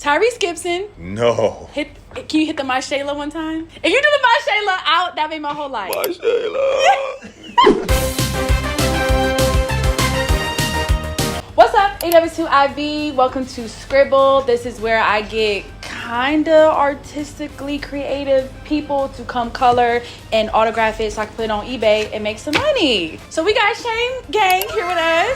Tyrese Gibson. No. Can you hit the My Shayla one time? If you do the My Shayla out, that made my whole life. My Shayla. What's up, ayeeedubb? Welcome to Skribble. This is where I get kinda artistically creative people to come color and autograph it so I can put it on eBay and make some money. So we got Shane Gang here with us.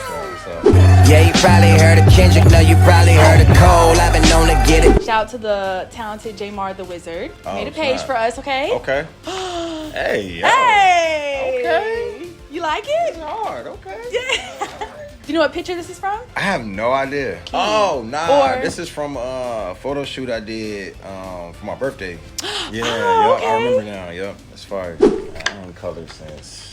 Yeah, you probably heard of Kendrick, no, you probably heard of Cole. I've been known to get it. Shout out to the talented Jamar the Wizard. Oh, made a page for us, okay? Okay. Hey, yo. Hey! Okay. You like it? It's hard, okay. Yeah. Do you know what picture this is from? I have no idea. Oh, nah. This is from a photo shoot I did for my birthday. Yeah, okay. I remember now. Yep, that's fire. I haven't colored since.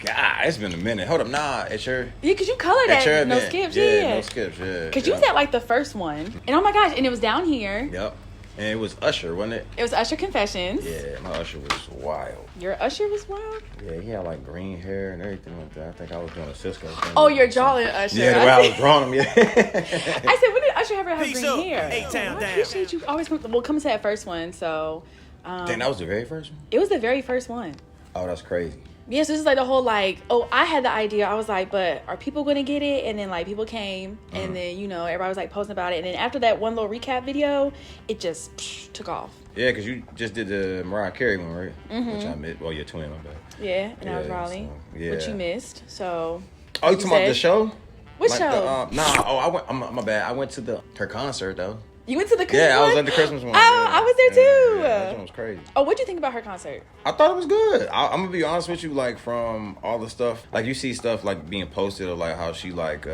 God, it's been a minute. Hold up, nah, it's your. Yeah, cause you colored that. No skips, yeah. No skips, yeah. Cause you was at like the first one, and oh my gosh, and it was down here. Yep, and it was Usher, wasn't it? It was Usher Confessions. Yeah, my Usher was wild. Your Usher was wild? Yeah, he had like green hair and everything like that. I think I was doing a Cisco thing. Oh, you're drawing Usher. Yeah, the way I was drawing him, yeah. I said, when did Usher ever have green hair? A-Town I appreciate you always coming to that first one. So, Dang, that was the very first one? It was the very first one. Oh, that's crazy. Yeah, so this is like the whole like, oh, I had the idea. I was like, but are people going to get it? And then like people came and then, you know, everybody was like posting about it. And then after that one little recap video, it just took off. Yeah, because you just did the Mariah Carey one, right? Which I missed. Well, your twin, my bad. Yeah, and I was Raleigh, which you missed. So. Oh, you talking about the show? What like show? I went. My bad. I went to her concert though. You went to the Christmas one? Yeah, I was at the Christmas one. Oh, I was there too. Yeah, that one was crazy. Oh, what'd you think about her concert? I thought it was good. I'm gonna be honest with you, like from all the stuff, like you see stuff like being posted of like how she like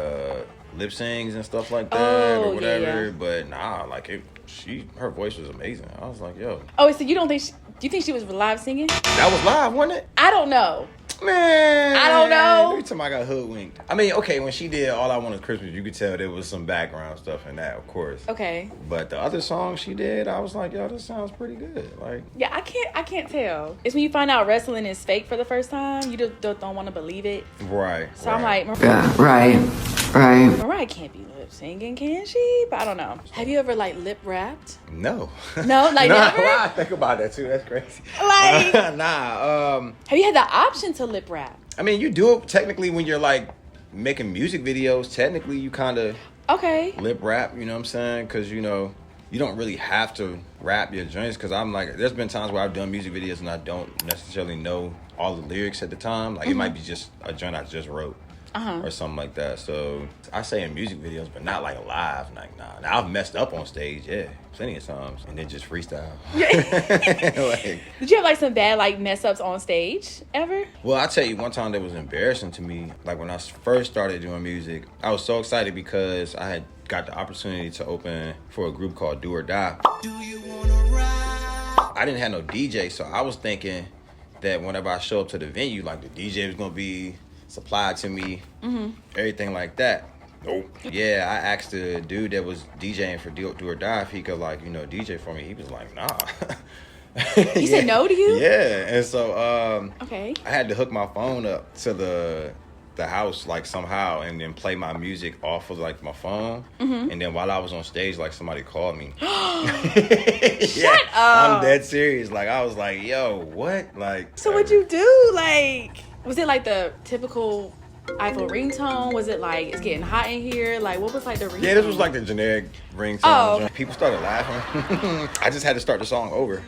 lip sings and stuff like that or whatever. Yeah. But nah, like her voice was amazing. I was like, yo. Oh, so you don't think? Do you think she was live singing? That was live, wasn't it? I don't know. Man, I don't know. Every time I got hoodwinked. I mean, okay, when she did All I Want Is Christmas, you could tell there was some background stuff in that, of course. Okay. But the other songs she did, I was like, yo, this sounds pretty good. Like, yeah, I can't tell. It's when you find out wrestling is fake for the first time, you just don't want to believe it. Right. So I'm like, Right. Mariah can't be lip singing, can she? But I don't know. Have you ever like lip rapped? No. No, like never. I think about that too. That's crazy. Like, nah. Have you had the option to lip rap? I mean, you do it technically when you're like making music videos. Technically, you kind of lip rap. You know what I'm saying? Because you know you don't really have to rap your joints. Because I'm like, there's been times where I've done music videos and I don't necessarily know all the lyrics at the time. Like it might be just a joint I just wrote. Or something like that. So I say in music videos, but not like live. Like nah. Now I've messed up on stage, yeah, plenty of times, and then just freestyle. Like, did you have like some bad like mess ups on stage ever? Well, I tell you, one time that was embarrassing to me. Like when I first started doing music, I was so excited because I had got the opportunity to open for a group called Do or Die. Do you wanna ride? I didn't have no DJ, so I was thinking that whenever I show up to the venue, like the DJ was gonna be supplied to me, everything like that. Nope. Yeah, I asked the dude that was DJing for Do or Die if he could like, you know, DJ for me. He was like, nah. He said no to you? Yeah, and so I had to hook my phone up to the house like somehow and then play my music off of like my phone. And then while I was on stage, like somebody called me. Shut up. I'm dead serious. Like I was like, yo, what? Like, so what'd you do? Like, was it like the typical iPhone ringtone? Was it like it's getting hot in here? Like what was like the ringtone? Yeah, this was like the generic ringtone. Oh. People started laughing. I just had to start the song over.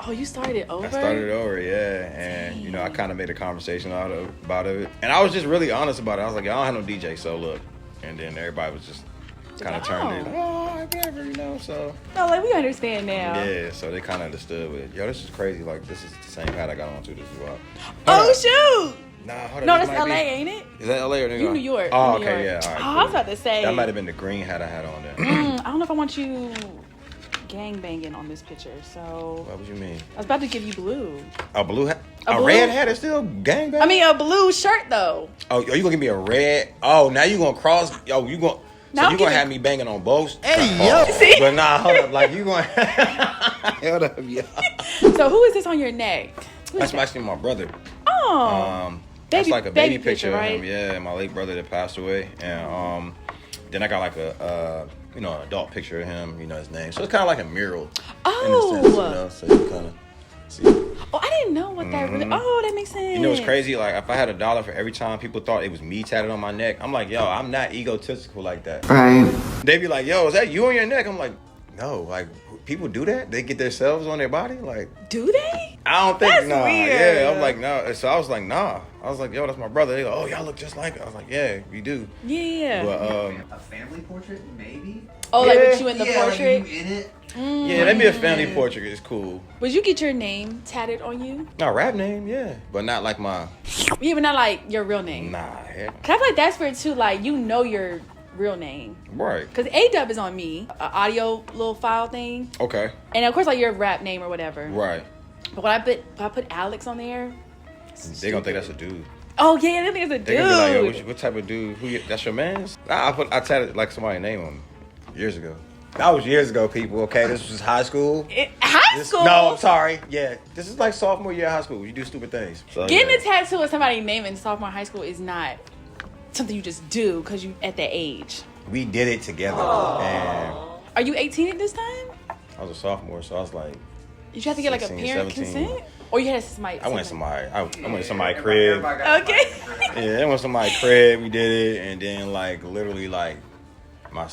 Oh, you started it over? I started it over, yeah. And, you know, I kind of made a conversation about it. And I was just really honest about it. I was like, I don't have no DJ, so look. And then everybody was just kind of turned it. Oh, whatever, you know, so. No, like, we understand now. Yeah, so they kind of understood with, yo, this is crazy. Like, this is the same hat I got on to. This is wild. Oh, shoot. Nah, hold on. No, that's LA, ain't it? Is that LA or New York? You New York. Oh, New okay, York. yeah. All right, I was about to say. That might have been the green hat I had on there. I don't know if I want you gang banging on this picture, so. What you mean? I was about to give you blue. A blue hat? A blue? Red hat is still gang banging? I mean, a blue shirt, though. Oh, you gonna give me a red? Oh, now you gonna cross? Yo, you gonna. Now So you gonna have me banging on both? Hey, yo. See? But nah, hold up. Like, you gonna... Hold up, yo. So who is this on your neck? That's actually my brother. Oh. That's like a baby picture of right? him. Yeah, my late brother that passed away. And then I got like a an adult picture of him, his name. So it's kind of like a mural. Oh. In a sense, so you kind of see. Oh, I didn't know what that really. Oh, that makes sense. You know what's crazy? Like, if I had $1 for every time people thought it was me tatted on my neck, I'm like, yo, I'm not egotistical like that. Right. They'd be like, yo, is that you on your neck? I'm like, no. Like, people do that? They get themselves on their body? Like, do they? I don't think. That's nah. weird. Yeah, I'm like, no. So I was like, nah. I was like, yo, that's my brother. They go, oh, y'all look just like it. I was like, yeah, you do. Yeah. But a family portrait, maybe. Oh, like with you in the Yeah, portrait. like you in it. yeah, that'd be a family portrait. It's cool. Would you get your name tatted on you? No, rap name, yeah, but not like my. Yeah, but not like your real name. Nah, heck. Cause I feel like that's weird too. Like your real name. Right. Cause ayeeedubb is on me, an audio little file thing, Okay. and of course like your rap name or whatever. Right. But when I put Alex on there, They gonna think that's a dude. oh yeah, they think it's a They dude. gonna be like, yo, what type of dude? That's your man's? I tatted like somebody's name on me years ago. That was years ago, people. Okay, this was high school. High school? No, I'm sorry. Yeah, this is like sophomore year of high school. You do stupid things. So, Getting a tattoo of somebody's name in sophomore high school is not something you just do because you at that age. We did it together, and Are you 18 at this time? I was a sophomore, so I was like, Did you have to get like a 16, parent 17. consent? Or you had somebody? I went to somebody's crib. Okay. Yeah, I went to somebody's crib. We did it, and then like literally like my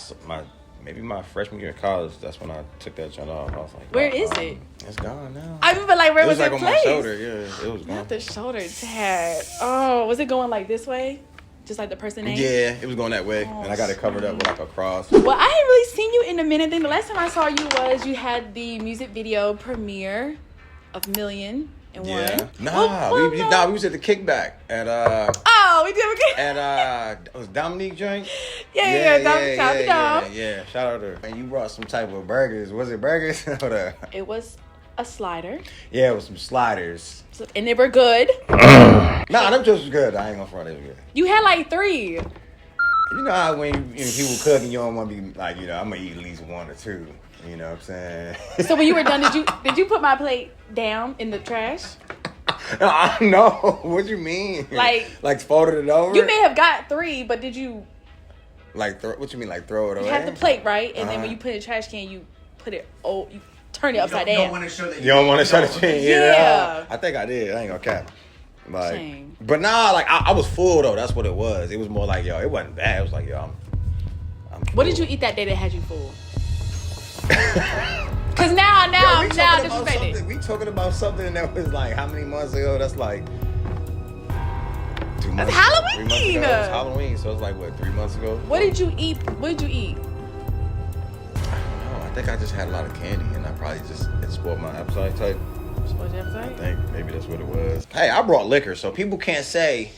maybe my freshman year of college. That's when I took that joint off. I was like, Where is it? It's gone now. I remember like where It was like it on placed? my shoulder. Yeah, it was gone. Not the shoulder tat. Oh, was it going like this way? Just like the person name? Yeah, it was going that way, and I got it covered up with like a cross. Well, I hadn't really seen you in a minute. Then the last time I saw you was you had the music video premiere of Million and One. Yeah, Well, we was at the kickback at Oh, we did again. at it was Dominique joint. Yeah, shout out to Dom. Yeah, shout out to her. And you brought some type of burgers. Was it burgers? It was a slider, Yeah, it was some sliders. and they were good. Nah, them just was good. I ain't gonna front, they was good. You had like 3. You know how when people cook and you don't want to be like, I'm gonna eat at least 1 or 2. You know what I'm saying? So when you were done, did you put my plate down in the trash? No. What you mean? Like folded it over? You may have got 3, but did you? Like what you mean? Like throw it away? You have the plate, right? And then when you put it in the trash can, you put it. Oh, you turn it upside You down. don't want to show that. You don't want to shut it in? Yeah. I think I did. I ain't gonna cap. Like, Dang. but nah, like I was full though. That's what it was. It was more like, yo, it wasn't bad. It was like, yo, I'm full. What did you eat that day that had you full? Cause now disrespected. We talking about something that was like how many months ago? That's like 2 months. Halloween. 3 months ago. It was Halloween, so it's like what 3 months ago. What did you eat? What did you eat? I think I just had a lot of candy, and I probably it spoiled my appetite type. I think maybe that's what it was. Hey, I brought liquor, so people can't say,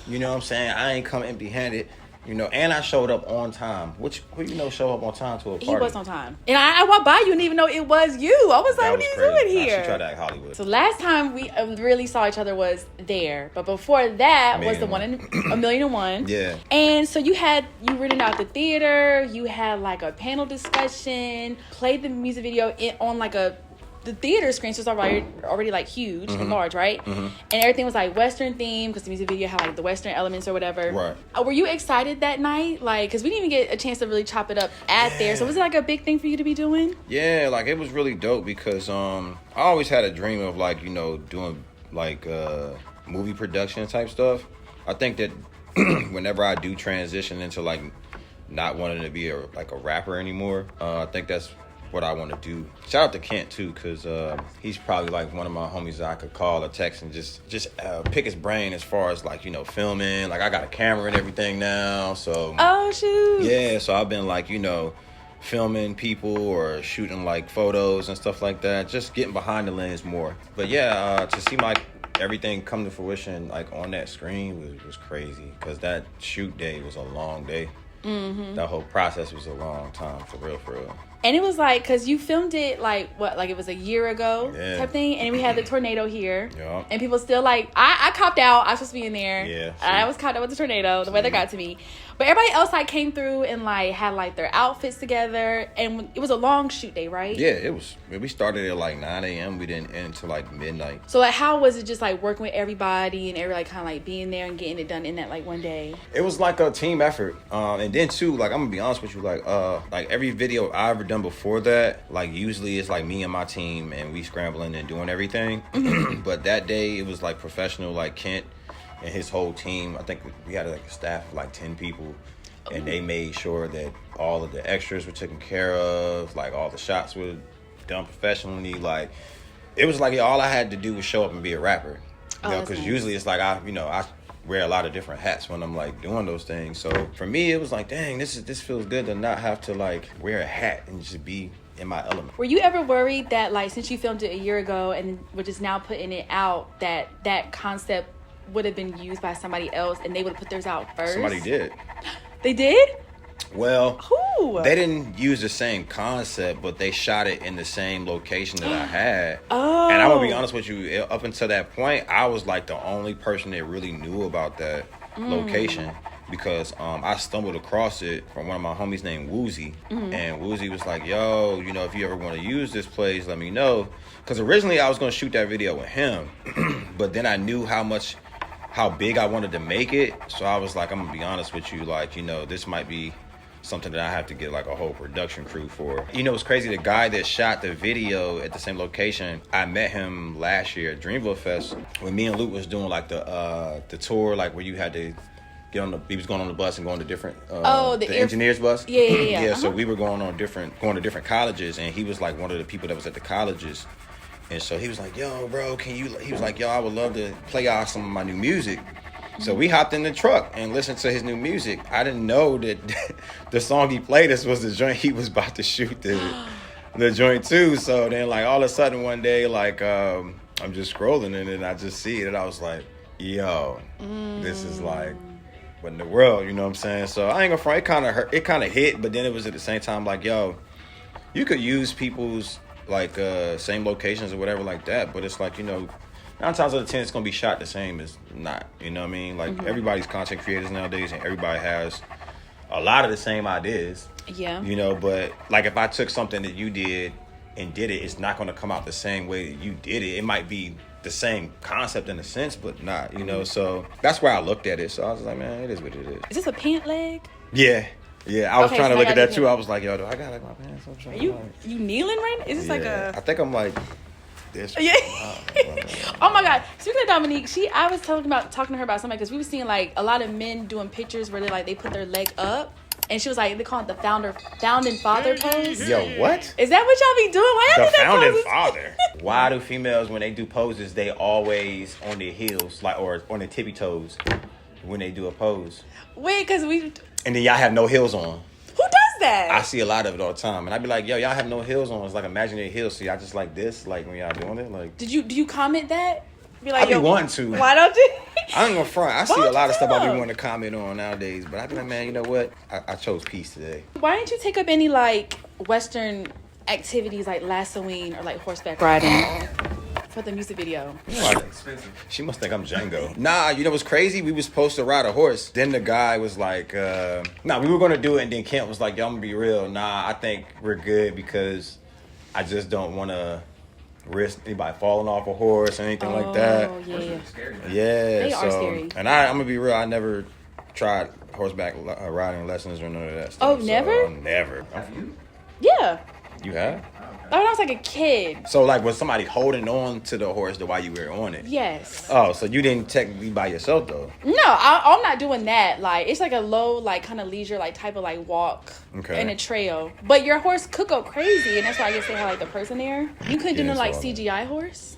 you know what I'm saying, I ain't come empty-handed. And I showed up on time. Who show up on time to a party? He was on time. And I walked by you and didn't even know it was you. I was like, what are you doing here? She tried to act Hollywood. So last time we really saw each other was there. But before that was the one in A Million and One. Yeah. And so you rented out the theater. You had like a panel discussion. Played the music video on like the theater screen, so it's already like huge and large, right? Mm-hmm. And everything was like Western themed because the music video had like the Western elements or whatever. Right. Were you excited that night? Like, because we didn't even get a chance to really chop it up there. So was it like a big thing for you to be doing? Yeah, like it was really dope because I always had a dream of like, doing like movie production type stuff. I think that whenever I do transition into like not wanting to be a rapper anymore, I think that's what I want to do. Shout out to Kent too, because he's probably like one of my homies that I could call or text and just pick his brain as far as like filming. Like I got a camera and everything now, so oh shoot, yeah. So I've been like filming people or shooting like photos and stuff like that, just getting behind the lens more. But yeah, to see like everything come to fruition like on that screen was crazy, because that shoot day was a long day. Mm-hmm. That whole process was a long time, for real. And it was like, because you filmed it like, what, like it was a year ago type thing. And we had the tornado here. Yeah. And people still like, I copped out. I was supposed to be in there. Yeah. I was caught up with the tornado. The weather got to me. But everybody else like came through and like had like their outfits together. And it was a long shoot day, right? Yeah, it was. We started at like 9 a.m. We didn't end until like midnight. So like, how was it just like working with everybody and everybody kind of like being there and getting it done in that like one day? It was like a team effort. And then too, like I'm gonna be honest with you, like every video I ever done before that, like usually it's like me and my team and we scrambling and doing everything. But that day it was like professional, like Kent and his whole team. I think we had like a staff of like 10 people, and they made sure that all of the extras were taken care of, like all the shots were done professionally. Like it was like all I had to do was show up and be a rapper, you know, because usually it's like I wear a lot of different hats when I'm like doing those things. So for me, it was like, dang, this feels good to not have to like wear a hat and just be in my element. Were you ever worried that like since you filmed it a year ago and we're just now putting it out that concept would have been used by somebody else and they would have put theirs out first? Somebody did. They did? Well, who? They didn't use the same concept, but they shot it in the same location that I had. Oh. And I'm gonna be honest with you, up until that point, I was like the only person that really knew about that location, because I stumbled across it from one of my homies named Woozy. And Woozy was like, yo, you know, if you ever want to use this place, let me know. Because originally I was gonna shoot that video with him, but then I knew how big I wanted to make it. So I was like, I'm gonna be honest with you, like, you know, this might be something that I have to get like a whole production crew for. You know, it's crazy, the guy that shot the video at the same location, I met him last year at Dreamville Fest when me and Luke was doing like the tour, like where you had to get on he was going on the bus and going to different the engineers bus. Yeah. So we were going to different colleges, and he was like one of the people that was at the colleges. And so he was like, yo, bro, he was like, yo, I would love to play out some of my new music. So we hopped in the truck and listened to his new music. I didn't know that the song he played us was the joint he was about to shoot the joint too. So then like all of a sudden one day, like I'm just scrolling and I just see it and I was like, yo, this is like, what in the world, you know what I'm saying? So I ain't gonna front, it kind of hit, but then it was at the same time like, yo, you could use people's like same locations or whatever like that, but it's like, you know, 9 times out of 10 it's gonna be shot the same as not, you know what I mean? Like everybody's content creators nowadays, and everybody has a lot of the same ideas. Yeah. You know, but like if I took something that you did and did it, it's not gonna come out the same way that you did it. It might be the same concept in a sense, but not, you know. So that's where I looked at it. So I was like, man, it is what it is. Is this a pant leg? Yeah. Yeah, I was trying to look at that too. I was like, yo, do I got like my pants? Are you kneeling right now? Is this like a... I think I'm like this. Yeah. Oh my God. Speaking of Dominique, I was talking to her about something, because we were seeing like a lot of men doing pictures where they put their leg up. And she was like, they call it the founding father pose. Yo, what? Is that what y'all be doing? Why y'all do that founding poses? Father. Why do females, when they do poses, they always on their heels, like, or on their tippy toes when they do a pose? Wait, because and then y'all have no heels on. Who does that? I see a lot of it all the time, and I'd be like, yo, y'all have no heels on. It's like imaginary heels. So y'all just like this, like when y'all doing it, like. Do you comment that? Be like, I be wanting to. Why don't you? I ain't gonna front. I see a lot of stuff I be wanting to comment on nowadays, but I be like, man, you know what? I chose peace today. Why didn't you take up any like Western activities like lassoing or like horseback riding for the music video? Expensive. She must think I'm Django. Nah, you know what's crazy? We was supposed to ride a horse. Then the guy was like, nah, we were gonna do it, and then Kent was like, yo, I'm gonna be real. Nah, I think we're good because I just don't want to risk anybody falling off a horse or anything like that. Yeah, they are scary. And I'm gonna be real, I never tried horseback riding lessons or none of that stuff. Oh, never? Never. Have you? Yeah. You have? When I was like a kid. So like was somebody holding on to the horse while you were on it? Yes. Oh, so you didn't technically by yourself though? No, I'm not doing that. Like it's like a low, like kind of leisure, like type of like walk in a trail. But your horse could go crazy, and that's why I guess they have like the person there. You couldn't do no like CGI horse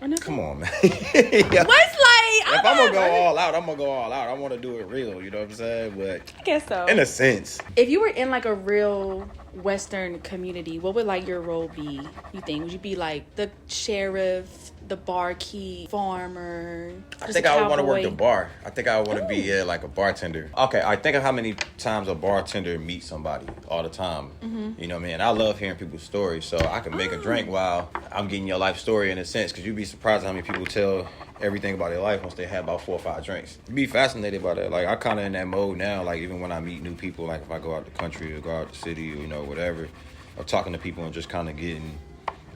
or nothing. Come on, man. Yeah. What's like? If I'm gonna go all out, I'm gonna go all out. I want to do it real. You know what I'm saying? But I guess so. In a sense, if you were in like a real Western community, what would like your role be, you think? Would you be like the sheriff, the barkeep, farmer? I think I would want to work the bar. I think I would want to be like a bartender. Okay, I think of how many times a bartender meets somebody all the time. You know what I mean? I love hearing people's stories, so I can make a drink while I'm getting your life story in a sense, because you'd be surprised how many people tell everything about their life once they have about 4 or 5 drinks. You'd be fascinated by that. Like, I kind of in that mode now, like even when I meet new people, like if I go out the country or go out the city or, you know, whatever, or talking to people and just kind of getting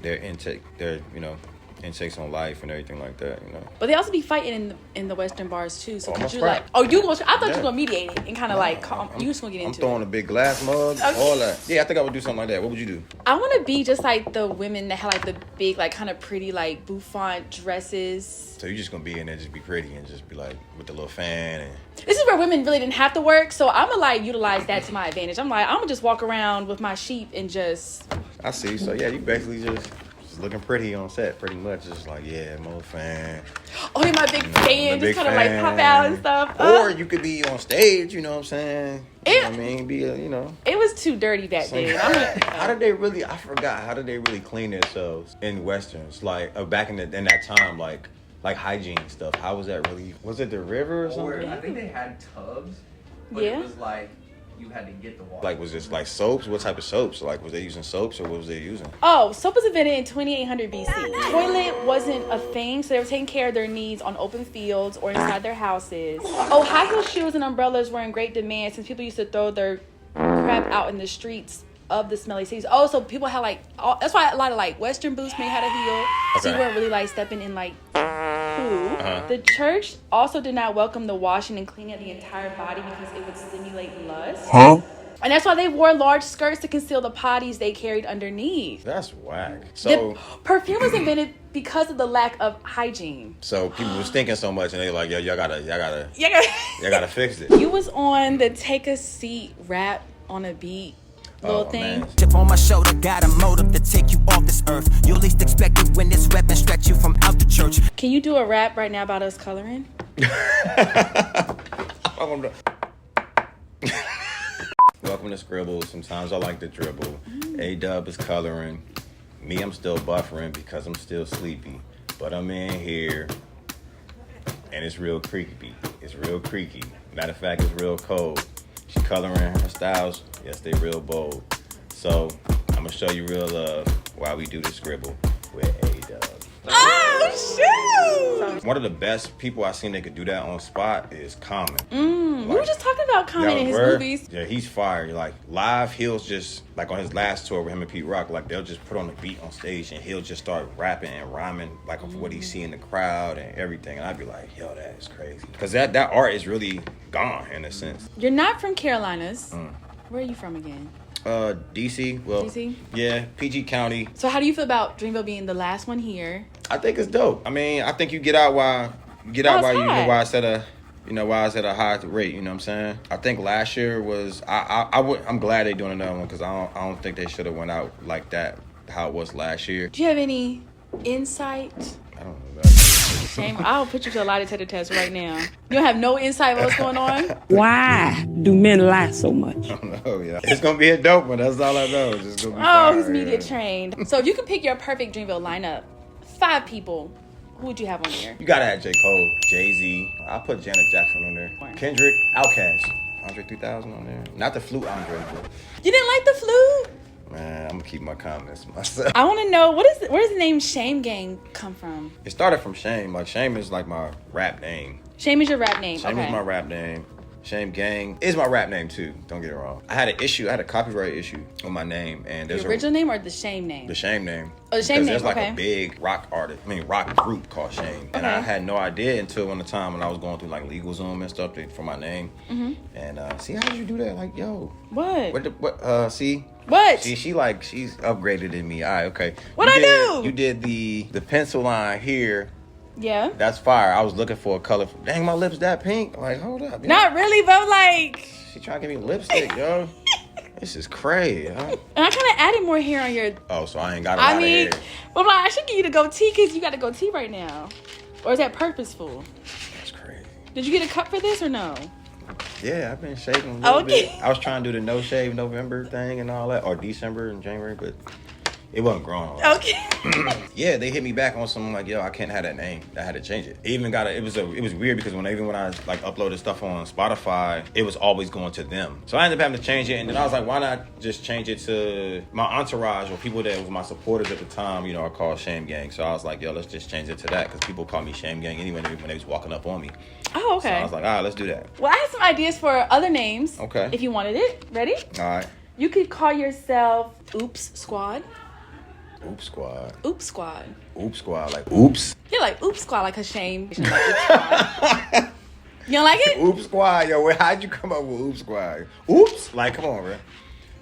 their intake, their, you know, intakes on life and everything like that, you know. But they also be fighting in the Western bars too. So could you like? Oh, you go? I thought you were gonna mediate it and kind of like calm. You just gonna get into I'm throwing a big glass mug, all that. Yeah, I think I would do something like that. What would you do? I want to be just like the women that have like the big, like kind of pretty, like bouffant dresses. So you're just gonna be in there, just be pretty and just be like with the little fan and. This is where women really didn't have to work, so I'm gonna like utilize that to my advantage. I'm gonna just walk around with my sheep and just. I see. So yeah, you basically just looking pretty on set, pretty much. Just like, yeah, more fan. Oh, yeah, my big fan, just kind of like pop out and stuff. Or you could be on stage, you know what I'm saying? You know what I mean? Be a, you know. It was too dirty back then. How did they really? I forgot. How did they really clean themselves in westerns? Like back in that time, like hygiene stuff. How was that really? Was it the river or something? I think they had tubs, but yeah. It was like you had to get the water. Like, was this like soaps? What type of soaps? Like, was they using soaps or what was they using? Oh, soap was invented in 2800 BC. Toilet wasn't a thing, so they were taking care of their needs on open fields or inside their houses. Oh, high heel shoes and umbrellas were in great demand since people used to throw their crap out in the streets of the smelly cities. Oh, so people had like, that's why a lot of like Western boots may had a heel, so you weren't really like stepping in like poo. The church also did not welcome the washing and cleaning of the entire body because it would stimulate lust. And that's why they wore large skirts to conceal the potties they carried underneath. That's whack. So perfume was invented because of the lack of hygiene. So people was thinking so much and they like, yo, y'all gotta fix it. You was on the take a seat rap on a beat little thing. Man. Chip on my shoulder, got a motive to take you off this earth. You least expect it when this weapon stretch you from out the church. Can you do a rap right now about us coloring? Welcome to Skribble. Sometimes I like to dribble. Ayeeedubb is coloring. Me, I'm still buffering because I'm still sleepy. But I'm in here and it's real creepy. It's real creaky. Matter of fact, it's real cold. She's coloring her styles. Yes, they real bold. So I'm gonna show you real love while we do the Skribble with Ayeeedubb. Oh shoot! One of the best people I've seen that could do that on spot is Common. We were just talking about Common in his movies. Yeah, he's fire. Like live, he'll just like on his last tour with him and Pete Rock, like they'll just put on the beat on stage and he'll just start rapping and rhyming like of what he see in the crowd and everything. And I'd be like, yo, that is crazy. Because that art is really gone in a sense. You're not from Carolinas. Where are you from again? DC. Well, DC? Yeah, PG County. So how do you feel about Dreamville being the last one here? I think it's dope. I mean, I think you get out while you know why it's at a high rate. You know what I'm saying? I think last year was I'm glad they're doing another one because I don't think they should have went out like that how it was last year. Do you have any insight? I don't know that. Shame. I'll put you to a lie detector test right now. You don't have no insight on what's going on? Why do men lie so much? I don't know, yeah. It's gonna be a dope one. That's all I know. It's just gonna be fire, he's media trained. So if you could pick your perfect Dreamville lineup, 5 people, who would you have on here? You gotta have J. Cole, Jay-Z. I'll put Janet Jackson on there. Kendrick, Outkast, Andre 3000 on there. Not the flute Andre, but you didn't like the flute? man, I'm gonna keep my comments to myself. I want to know where does the name Shame Gang come from? It started from Shame. Like Shame is like my rap name. Shame is your rap name. Shame is my rap name. Shame Gang is my rap name too. Don't get it wrong. I had a copyright issue on my name, and there's the original name or the Shame name? The Shame name. Oh, the Shame name. There's like a big rock group called Shame, and I had no idea until one time when I was going through like LegalZoom and stuff for my name. And see, how did you do that? Like, yo, what? See. What? She's upgraded in me. All right, okay. What I do? You did the pencil line here. Yeah. That's fire. I was looking for a color. Dang, my lips that pink. Like, hold up. Not really, but like. She trying to give me lipstick, yo. This is crazy, huh? And I kind of added more hair on your. Oh, so I ain't got a lot of hair. But like, I should give you the goatee because you got a goatee right now. Or is that purposeful? That's crazy. Did you get a cut for this or no? Yeah, I've been shaving a little Okay. bit. I was trying to do the no shave November thing and all that, or December and January, but it wasn't growing. Okay. Yeah, they hit me back on something like, yo, I can't have that name. I had to change it. It was weird because when I like uploaded stuff on Spotify, it was always going to them. So I ended up having to change it, and then I was like, why not just change it to my entourage or people that was my supporters at the time, you know, are called Shame Gang. So I was like, yo, let's just change it to that because people call me Shame Gang anyway when they was walking up on me. Oh, okay. So I was like, all right, let's do that. Well, I have some ideas for other names. Okay. If you wanted it. Ready? All right. You could call yourself Oops Squad. Oops Squad. Oops Squad. Oops Squad. Like, oops. You're like Oops Squad, like a shame. Like, Oops Squad. You don't like it? Oops Squad. Yo, how'd you come up with Oops Squad? Oops? Like, come on, bro.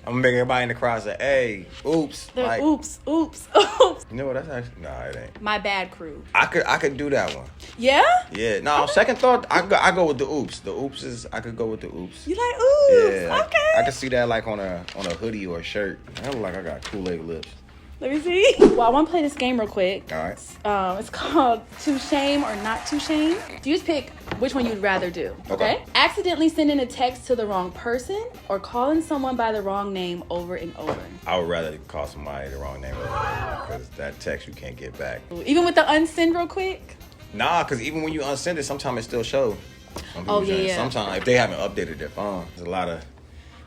I'm gonna make everybody in the crowd say, hey, oops. They're like, oops. You know what? That's actually, nah, it ain't. My bad crew. I could do that one. Yeah? Yeah. No, second thought, I go with the oops. The oops is, I could go with the oops. You like oops? Yeah. Okay. I could see that like on a hoodie or a shirt. I look like I got Kool-Aid lips. Let me see. Well, I want to play this game real quick. All right. It's called To Shame or Not To Shame. You just pick which one you'd rather do. Okay. Accidentally sending a text to the wrong person or calling someone by the wrong name over and over. I would rather call somebody the wrong name because that text you can't get back. Even with the unsend real quick? Nah, because even when you unsend it, sometimes it still shows. Oh, yeah. Sometimes if they haven't updated their phone, there's a lot of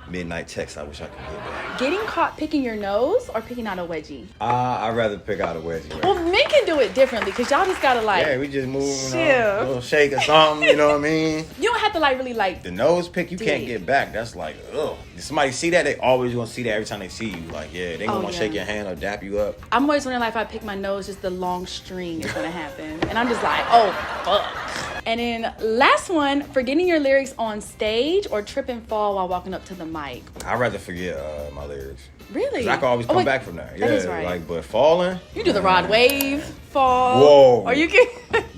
midnight texts I wish I could get back. Getting caught picking your nose or picking out a wedgie? I'd rather pick out a wedgie. Right? Well, men can do it differently because y'all just gotta like. Yeah, we just move, you know, chill. a little shake or something, you know what I mean? You don't have to like really like. The nose pick, you can't dig. get back. That's like, ugh. If somebody see that, they always gonna see that every time they see you. Like, yeah, they gonna wanna shake your hand or dap you up. I'm always wondering like if I pick my nose, just the long string is gonna happen. And I'm just like, oh, fuck. And then last one, forgetting your lyrics on stage or trip and fall while walking up to the mic. I'd rather forget my lyrics. Really? 'Cause I can always come back from that. That is right. Like, but falling. You do the Rod Wave fall. Whoa. Or you can.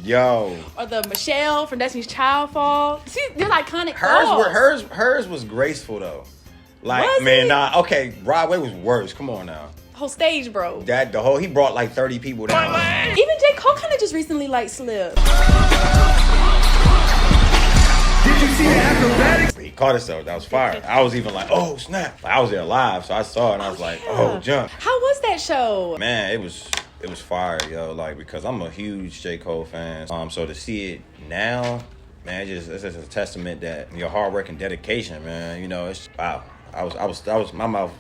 Yo. Or the Michelle from Destiny's Child fall. See, they're iconic falls. Hers was graceful though. Like, Was man, it? nah, okay, Rod Wave was worse. Come on now. Whole stage, bro. He brought like 30 people down. Even J. Cole kind of just recently like slipped. Did you see the acrobatics? He caught himself. That was fire. I was even like, oh snap! Like, I was there live, so I saw it and I was like, oh jump. How was that show? Man, it was fire, yo. Like, because I'm a huge J. Cole fan. So to see it now, man, it's just a testament that your hard work and dedication, man. You know, it's wow. My mouth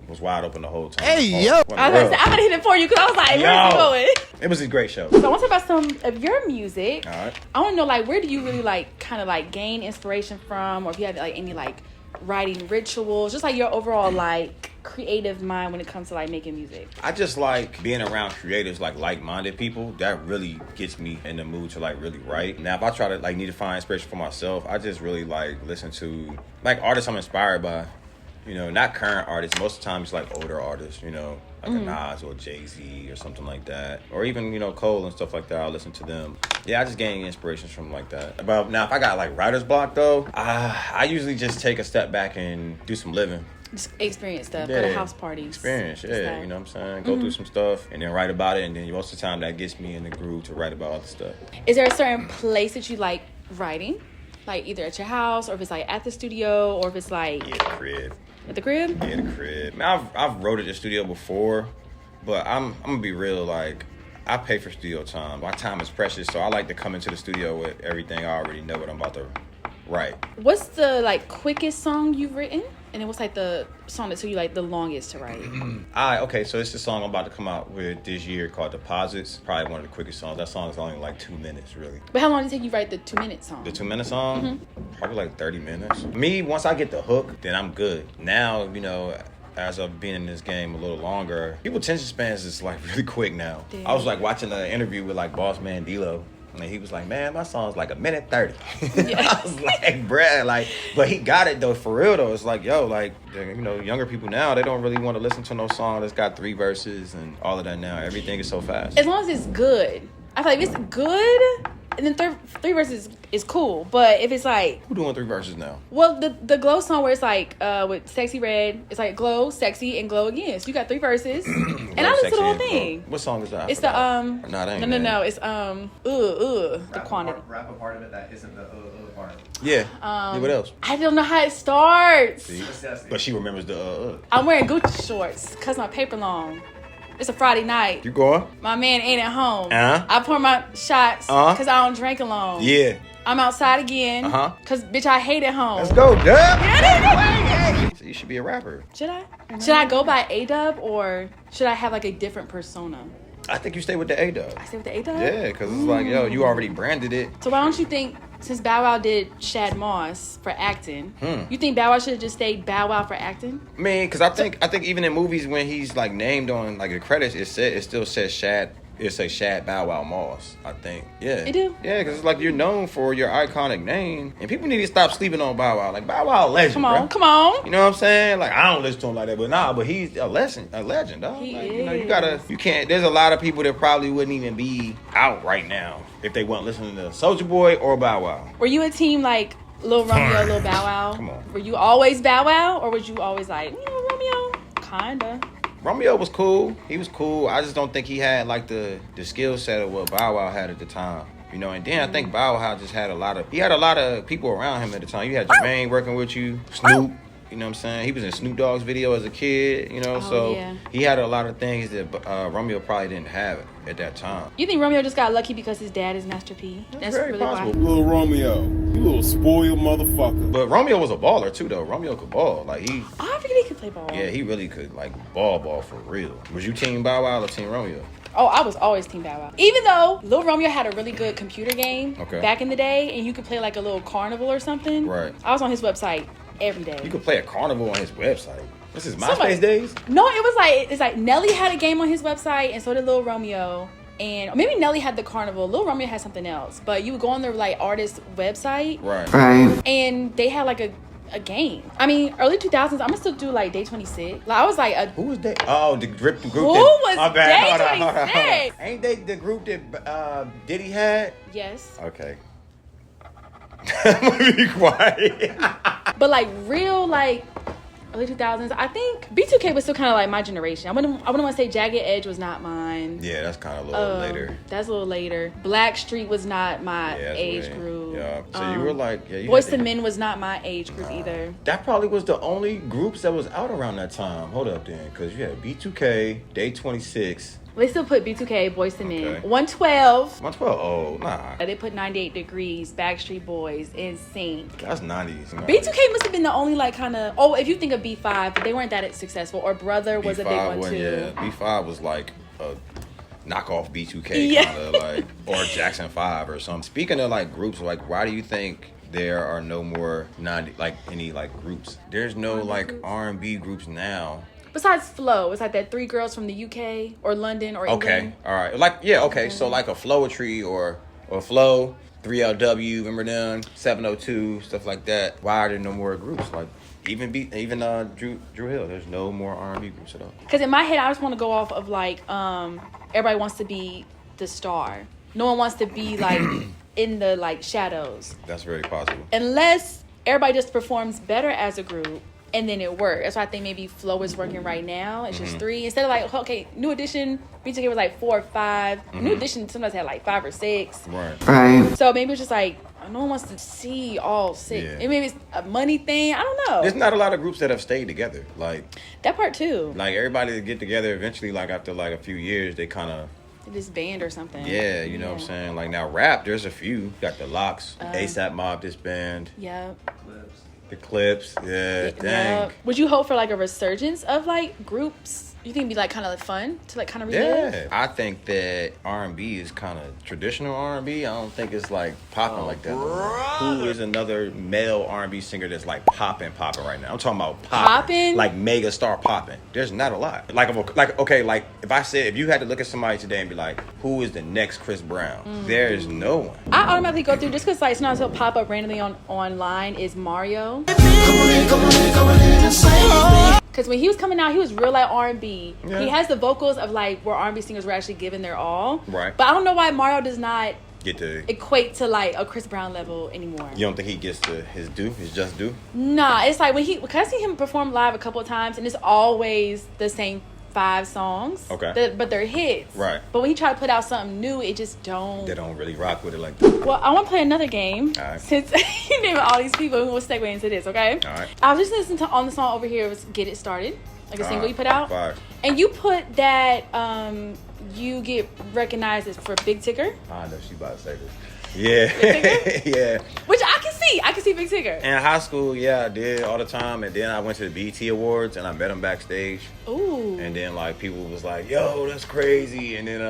was wide open the whole time. Hey, yo. I was gonna hit it for you because I was like, where's it going? It was a great show. So I want to talk about some of your music. All right. I want to know, like, where do you really, like, kind of, like, gain inspiration from? Or if you have, like, any, like, writing rituals? Just, like, your overall, like, creative mind when it comes to, like, making music. I just like being around creators, like-minded people. That really gets me in the mood to, like, really write. Now, if I try to, like, need to find inspiration for myself, I just really, like, listen to, like, artists I'm inspired by. You know, not current artists. Most of the time, it's like older artists, you know, like a Nas or Jay-Z or something like that. Or even, you know, Cole and stuff like that. I'll listen to them. Yeah, I just gain inspirations from like that. But now, if I got like writer's block, though, I usually just take a step back and do some living. Just experience stuff. Go to house parties. Experience, yeah. You know what I'm saying? Go through some stuff and then write about it. And then most of the time, that gets me in the groove to write about other stuff. Is there a certain place that you like writing? Like either at your house or if it's like at the studio or if it's like... Yeah, the crib. At the crib? Yeah, the crib. I mean, I've wrote at the studio before, but I'm gonna be real. Like, I pay for studio time. My time is precious, so I like to come into the studio with everything I already know what I'm about to write. What's the like quickest song you've written? And then what's like the song that took you like the longest to write? Okay, so it's the song I'm about to come out with this year called Deposits. Probably one of the quickest songs. That song is only like 2 minutes, really. But how long did it take you to write the 2-minute song? The 2-minute song? Probably like 30 minutes. Me, once I get the hook, then I'm good. Now, you know, as I've been in this game a little longer, people's attention spans is like really quick now. Damn. I was like watching an interview with like Boss Man D-Lo. And he was like, man, my song's like 1:30. Yeah. I was like, bruh, like, but he got it though, for real though. It's like, yo, like, you know, younger people now, they don't really want to listen to no song that's got 3 verses and all of that now. Everything is so fast. As long as it's good. I feel like if it's good, and then three verses is cool. But if it's like... Who doing 3 verses now? Well, the Glow song where it's like with Sexy Red, it's like Glow, Sexy, and Glow again. So you got 3 verses. And I listened to the whole thing. What song is that? It's the No, it ain't no. It's the quantity. Rap a part of it that isn't the part. Yeah. What else? I don't know how it starts. See? But she remembers the. I'm wearing Gucci shorts because my paper long. It's a Friday night. You going? My man ain't at home. Uh-huh. I pour my shots because I don't drink alone. Yeah. I'm outside again. Because, bitch, I hate at home. Let's go, Dub. So you should be a rapper. Should I? Should I go by ayeeedubb or should I have like a different persona? I think you stay with the ayeeedubb. I stay with the ayeedubb? Yeah, because it's like, yo, you already branded it. So why don't you think, since Bow Wow did Shad Moss for acting, you think Bow Wow should have just stayed Bow Wow for acting? I mean, because I think even in movies when he's like named on like the credits, it still says Shad. It say Shad Bow Wow Moss, I think. Yeah. It do? Yeah, because it's like you're known for your iconic name. And people need to stop sleeping on Bow Wow. Like, Bow Wow a legend, Come on, bro. come on. You know what I'm saying? Like, I don't listen to him like that, but he's a legend, dog. He like, is. You know, you can't, there's a lot of people that probably wouldn't even be out right now if they weren't listening to Soulja Boy or Bow Wow. Were you a team like Lil Romeo, Lil Bow Wow? Come on. Were you always Bow Wow or was you always like, Romeo? Kinda. Romeo was cool. He was cool. I just don't think he had like the skill set of what Bow Wow had at the time. You know, and then I think Bow Wow just had a lot of people around him at the time. You had Jermaine working with you, Snoop. You know what I'm saying? He was in Snoop Dogg's video as a kid, you know, he had a lot of things that Romeo probably didn't have at that time. You think Romeo just got lucky because his dad is Master P? That's very really possible. why. Little Romeo, you little spoiled motherfucker. But Romeo was a baller too, though. Romeo could ball. Like I figured he could play ball. Yeah, he really could like ball for real. Was you team Bow Wow or team Romeo? Oh, I was always team Bow Wow. Even though Lil Romeo had a really good computer game back in the day, and you could play like a little carnival or something. Right. I was on his website every day. You could play a carnival on his website. This is MySpace days? No, it's like Nelly had a game on his website, and so did Lil Romeo. And maybe Nelly had the carnival. Lil Romeo had something else. But you would go on their like artist website. Right. And they had like a game. I mean, early 2000s, I'm gonna still do like Day 26. Like I was like who was that? Oh, the group Who was my bad. Day 26? Ain't they the group that Diddy had? Yes. Okay. I'm gonna be quiet. But like real like early 2000s, I think B2K was still kind of like my generation. I wouldn't want to say Jagged Edge was not mine. Yeah, that's kind of a little later. That's a little later. Blackstreet was not my age group. Yeah, so you were like, Boyz II Men was not my age group either. That probably was the only groups that was out around that time. Hold up then, because you had B2K, Day 26. They still put B2K, Boyz II Men. Okay. 112. 112, oh, nah. They put 98 Degrees, Backstreet Boys, NSYNC. That's 90s. You know? B2K must have been the only like kind of, oh, if you think of B5, but they weren't that successful. Or Brother was a big one too. Yeah, B5 was like a knockoff B2K kind of like, or Jackson 5 or something. Speaking of like groups, like why do you think there are no more any groups? There's no like R&B groups now. Besides Flow, it's like that 3 girls from the UK or London or England. Okay, all right. Like, yeah, okay. So like a Flowetry or Flow, 3LW, remember them? 702, stuff like that. Why are there no more groups? Like even Drew Hill, there's no more R&B groups at all. Because in my head, I just want to go off of like everybody wants to be the star. No one wants to be like in the like shadows. That's very possible. Unless everybody just performs better as a group. And then it worked. That's why I think maybe Flow is working right now. It's just 3. Instead of like, okay, New Edition, B2K was like 4 or 5. New Edition sometimes had like 5 or 6. Right. So maybe it's just like, no one wants to see all 6. Yeah. And maybe it's a money thing. I don't know. There's not a lot of groups that have stayed together. Like that part too. Like everybody to get together eventually, like after like a few years, they kind of disband or something. Yeah, you know what I'm saying? Like now rap, there's a few. You got the Locks, ASAP Mob disband. Yep. The Clips, yeah, dang. Would you hope for like a resurgence of like groups? You think it'd be like kind of fun to like kind of relive? Yeah, I think that R&B is kind of traditional R&B. I don't think it's like popping like that. Who is another male R&B singer that's like popping right now? I'm talking about popping, like mega star popping. There's not a lot. Like if you had to look at somebody today and be like, who is the next Chris Brown? There's no one. I automatically go through just because like sometimes he'll pop up randomly online is Mario. Because when he was coming out, he was real like R&B. Yeah. He has the vocals of like where R&B singers were actually giving their all. Right. But I don't know why Mario does not get to equate to like a Chris Brown level anymore. You don't think he gets to his just due? Nah, it's like because I see him perform live a couple of times and it's always the same 5 songs. Okay. But they're hits. Right. But when you try to put out something new, it just don't. They don't really rock with it like that. Well, I want to play another game. All right. Since you named all these people, we'll segue into this, okay? All right. I was just listening to on the song over here was Get It Started, like a single you put out. Fire. And you put that you get recognized as for Big Ticker. I know she about to say this. Yeah. Yeah. Which I can see. I can see Big Ticker. In high school, yeah, I did all the time. And then I went to the BET Awards and I met him backstage. Ooh. And then, like, people was like, yo, that's crazy. And then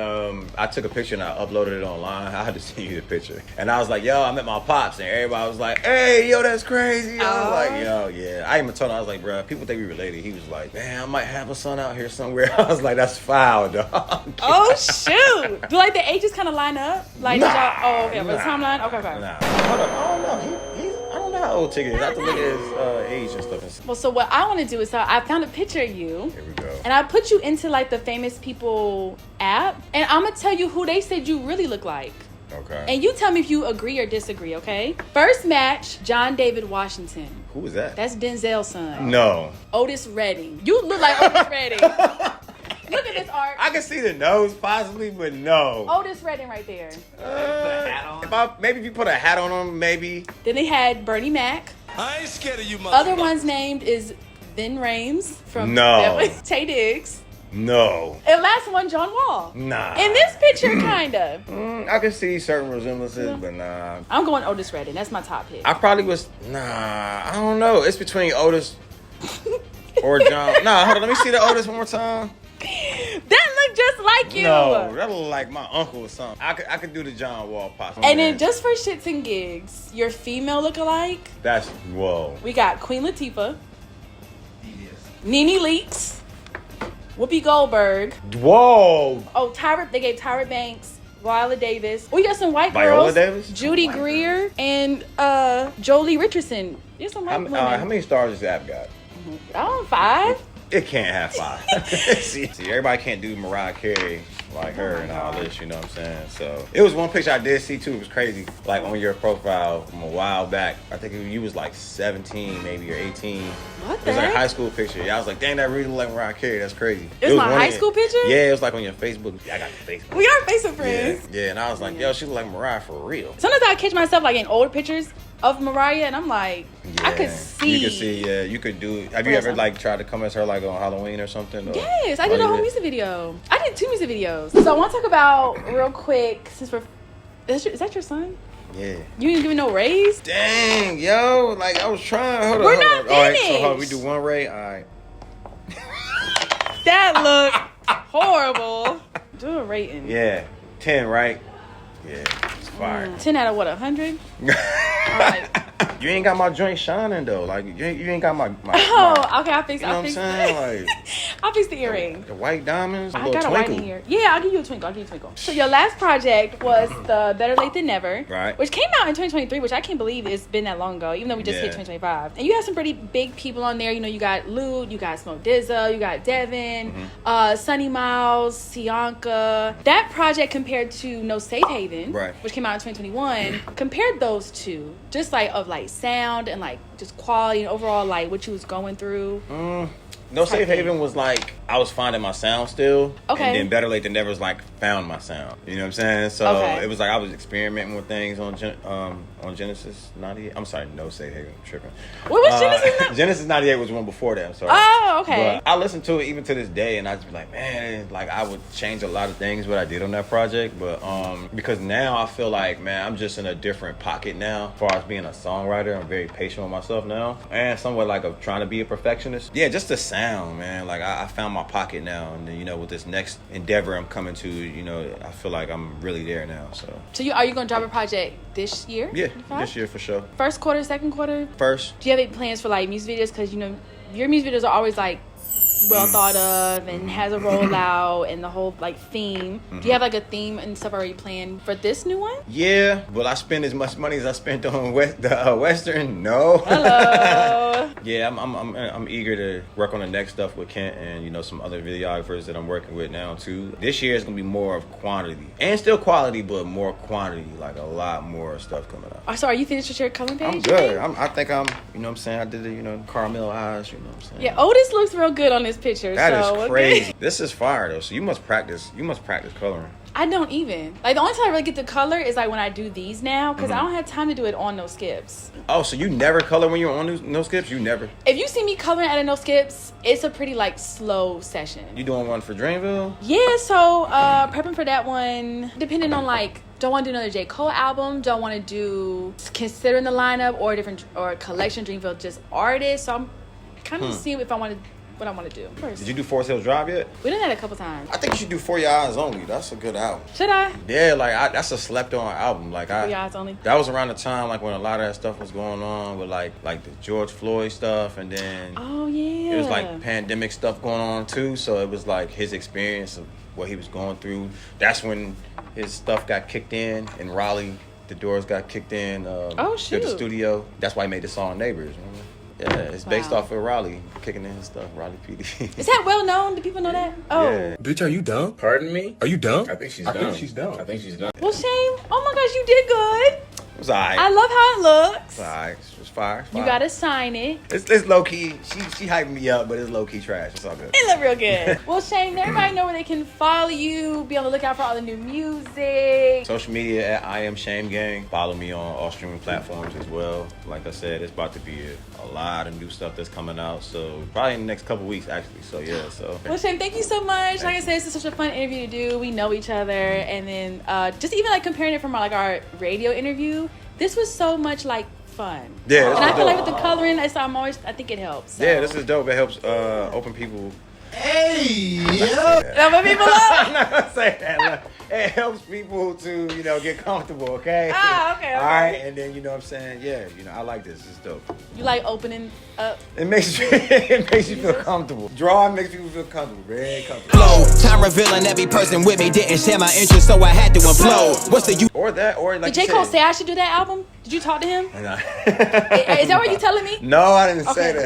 I took a picture and I uploaded it online. I had to send you the picture. And I was like, yo, I met my pops. And everybody was like, hey, yo, that's crazy. I was like, yo, yeah. I even told him, I was like, bro, people think we related. He was like, man, I might have a son out here somewhere. I was like, that's foul, dog. Oh, shoot. Do, like, the ages kind of line up? Like, nah, oh, okay. But the timeline? Okay. Nah. Hold up. I don't know. I don't know how old Tigger is. I have to look at his age and stuff. Well, so what I want to do is, I found a picture of you. Here we go. And I put you into, like, the Famous People app. And I'm going to tell you who they said you really look like. Okay. And you tell me if you agree or disagree, okay? First match, John David Washington. Who is that? That's Denzel's son. No. Otis Redding. You look like Otis Redding. Look at this art. I can see the nose possibly, but no. Otis Redding right there. Put a hat on. Maybe if you put a hat on him, maybe. Then they had Bernie Mac. I ain't scared of you, Other ones named is Ben Rames from No. Tay Diggs. No. And last one, John Wall. Nah. In this picture, kind of. I can see certain resemblances, but nah. I'm going Otis Redding. That's my top pick. I probably was, I don't know. It's between Otis or John. Nah, hold on. Let me see the Otis one more time. That look just like you. No, that look like my uncle or something. I could do the John Wall possibly. And then just for shits and gigs, your female lookalike. That's, whoa. We got Queen Latifah, Devious. Nene Leakes, Whoopi Goldberg. Whoa. Oh, they gave Tyra Banks, Viola Davis. We got some white Viola girls. Davis? Judy Greer and Jolie Richardson. There's some white women. How many stars does that app got? Oh, 5. It can't have 5. see, everybody can't do Mariah Carey like her and all this, you know what I'm saying? So it was one picture I did see too. It was crazy. Like on your profile from a while back, I think you was like 17 maybe or 18. What It the was like a heck? high school picture. Yeah, I was like, dang, that really look like Mariah Carey. That's crazy. It was my one high of school picture? Yeah, it was like on your Facebook. Yeah, I got the Facebook. We are Facebook friends. Yeah, and I was like, yo, she look like Mariah for real. Sometimes I catch myself like in older pictures of Mariah, and I'm like, I could see. You could see, yeah. You could do. Have you ever like tried to come as her like on Halloween or something? Or, Yes, I did a whole music video. I did 2 music videos. So I want to talk about real quick, since is that your son? Yeah. You didn't give me no raise? Dang, yo, like I was trying. Hold on. We're not All right, so finished. hold on, we do one ray. All right. That looked horrible. Do a rating. Yeah, 10, right? Yeah, it's fire. 10 out of what, 100? Alright. You ain't got my joint shining though. Like you ain't got my Oh, okay, I'll fix it. you know what I'm saying? Like I'll fix the earring. the white diamonds, the I little got a white twinkle. in here. Yeah, I'll give you a twinkle. So your last project was the Better Late Than Never. Right. Which came out in 2023, which I can't believe it's been that long ago, even though we just hit Yeah. 2025. And you have some pretty big people on there. You know, you got Lude, you got Smoke Dizza, you got Devin, Sunny Miles, Sianka. That project compared to No Safe Haven, Right. which came out in 2021, compared those two, just like of like sound and like just quality and overall like what you was going through. No Safe Haven was like I was finding my sound still. Okay. And then Better Late Than Never was like found my sound. You know what I'm saying? So Okay. it was like I was experimenting with things on Genesis 98. I'm sorry, No Safe Haven. I'm tripping. What was Genesis? Genesis 98 was one before that. I'm sorry. Oh, okay. But I listen to it even to this day, and I just be like, man, like I would change a lot of things what I did on that project, but because now I feel like, man, I'm just in a different pocket now. As far as being a songwriter, I'm very patient with myself now, and somewhat like of trying to be a perfectionist. Yeah, just the sound, man. Like I found my pocket now, and then, you know, with this next endeavor I'm coming to, you know, I feel like I'm really there now. So Are you gonna drop a project this year? yeah, 25? this year for sure. First quarter, second quarter? First. Do you have any plans for like music videos? Because you know your music videos are always like well thought of and has a rollout and the whole like theme. Do you have like a theme and stuff already planned for this new one? Yeah, will I spend as much money as I spent on Western? No. Hello. Yeah, I'm eager to work on the next stuff with Kent and, you know, some other videographers that I'm working with now too. This year is gonna be more of quantity and still quality, but more quantity, like a lot more stuff coming out. So are you finished with your coloring page? I'm good. I think I'm, you know what I'm saying? I did the, you know, caramel eyes, you know what I'm saying? Yeah, Otis looks real good on this picture. That so, is crazy. This is fire though. So you must practice coloring. I don't even. Like, the only time I really get to color is like when I do these now, because I don't have time to do it on no skips. Oh, so you never color when you're on no skips? You never? If you see me coloring at a no skips, it's a pretty like slow session. You doing one for Dreamville? Yeah, so prepping for that one, depending on like, don't want to do another J. Cole album, don't want to do considering the lineup or a collection Dreamville just artists. So I'm kind of seeing if I want to. What I want to do first. Did you do Forest Hills Drive yet? We done that a couple times. I think you should do For Your Eyes Only. That's a good album. Should I? Yeah, like that's a slept on album. Like For Your Eyes Only. That was around the time like when a lot of that stuff was going on with like the George Floyd stuff, and then it was like pandemic stuff going on too. So it was like his experience of what he was going through. That's when his stuff got kicked in Raleigh. The doors got kicked in. To the studio. That's why he made the song Neighbors. Remember? Yeah, it's based off of Raleigh, kicking in his stuff, Raleigh PD. Is that well known? Do people know that? Oh. Yeah. Bitch, are you dumb? Pardon me? Are you dumb? I think she's dumb. I think she's dumb. Well, Shane, oh my gosh, you did good. It was alright. I love how it looks. It's alright. It was fire. You gotta sign it. It's low key. She hyped me up, but it's low key trash. It's all good. It look real good. Well, Shane, everybody know where they can follow you. Be on the lookout for all the new music. Social media at I Am Shame Gang. Follow me on all streaming platforms as well. Like I said, it's about to be a lot of new stuff that's coming out. So probably in the next couple weeks, actually. So yeah. So. Well, Shane, thank you so much. Like I said, this is such a fun interview to do. We know each other, and then just even like comparing it from our radio interview. This was so much like fun. Yeah, and I feel like with the coloring, I think it helps. So. Yeah, this is dope. It helps open people. Hey! Open people up. I'm not gonna say that. Look, it helps people to get comfortable. Okay. Okay. All right, and then what I'm saying, yeah, I like this. It's dope. You like opening up? It makes you feel comfortable. Drawing makes people feel comfortable, very comfortable. Flow, time revealing every person with me didn't share my interest, so I had to implode. What's the use? Or like Did J. Cole say I should do that album? Did you talk to him? No. Is that what you telling me? No, I didn't say that.